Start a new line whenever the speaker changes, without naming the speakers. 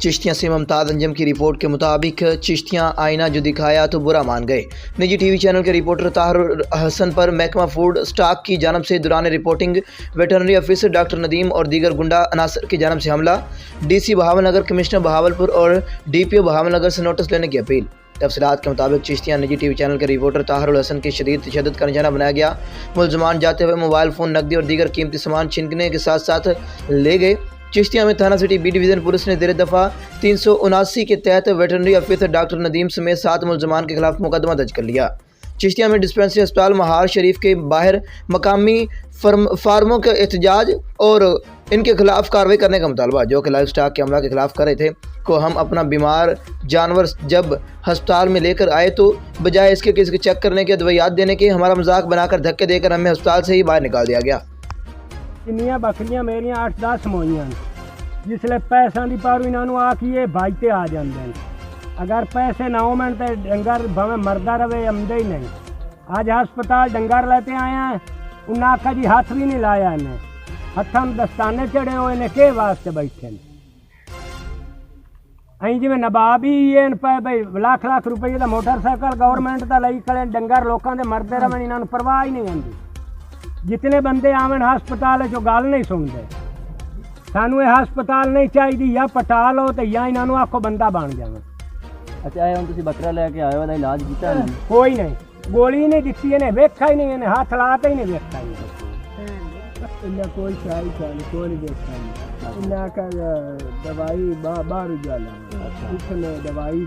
चिश्तियाँ से मुमताज़ अंजम की रिपोर्ट के मुताबिक चिश्तियाँ आईना जो दिखाया तो बुरा मान गए। निजी टीवी चैनल के रिपोर्टर ताहिर हसन पर महकमा फूड स्टॉक की जानब से दौरान reporting veterinary officer doctor Nadeem और दीगर गुंडा अनासर की जानब से हमला, डीसी बहावलनगर, कमिश्नर बहावलपुर और डीपीओ बहावलनगर से नोटिस लेने की अपील। तफसीलात के मुताबिक चिश्तियाँ निजी टीवी चैनल के रिपोर्टर ताहिर हसन की शदीद तशद्दुद का निशाना बनाया गया। मुलजमान जाते हुए मोबाइल फ़ोन, नकदी और दीगर कीमती सामान छीनने के साथ साथ ले गए। चिश्तिया में थाना सिटी बी डिवीज़न पुलिस ने ज़ेर दफ़ा 379 के तहत वेटरनरी ऑफिसर डॉक्टर नदीम समेत 7 मुलजमान के खिलाफ मुकदमा दर्ज कर लिया। चिश्तिया में डिस्पेंसरी अस्पताल महार शरीफ के बाहर मकामी फार्मों के एहतजाज और इनके खिलाफ कार्रवाई करने का मुतालबा, जो कि लाइफ स्टॉक के अमला के खिलाफ कर रहे थे, को हम अपना बीमार जानवर जब अस्पताल में लेकर आए तो बजाय इसके किसी को चेक करने के, अद्वियात देने के, हमारा मजाक बनाकर धक्के देकर हमें अस्पताल से ही बाहर निकाल दिया गया।
किन्नियां बकरियां मेरियां 8-10 मोइयां जिसले पैसा की पारू इन्हों आखिए बाइते आ जाते हैं। अगर पैसे ना होवन तो डंगर भावें मरदा रहे आमदे ही नहीं। अज हस्पताल डंगर लेते आए हैं, उन्हें आखा जी हाथ भी नहीं लाया, इन्हें हथा में दस्ताने चढ़े हुए ने के वास्ते बैठे अं जिमें नबाब ही पे भाई लाख रुपये का मोटरसाइकिल गवर्नमेंट का लाई खड़े, डंगर लोगों के मरते रहे, इन्होंने परवाह ही नहीं आती। जितने बंदे आवन हस्पताल जो गल नहीं सुनते। सानू ये हस्पताल नहीं चाहिए, या पटाल हो तो या इन्होंने आखो बंदा बन जाए।
अच्छा हम तुम बकरा लैके आए हो, इलाज किया
कोई नहीं, गोली नहीं दी, इन्हें वेखा ही नहीं, इन्हें हाथ लाते ही नहीं वेखा ही इन्हें कोई शाही कोई नहीं देखा नहीं। इन्हें का दवाई बाहर जाला, इसमें दवाई।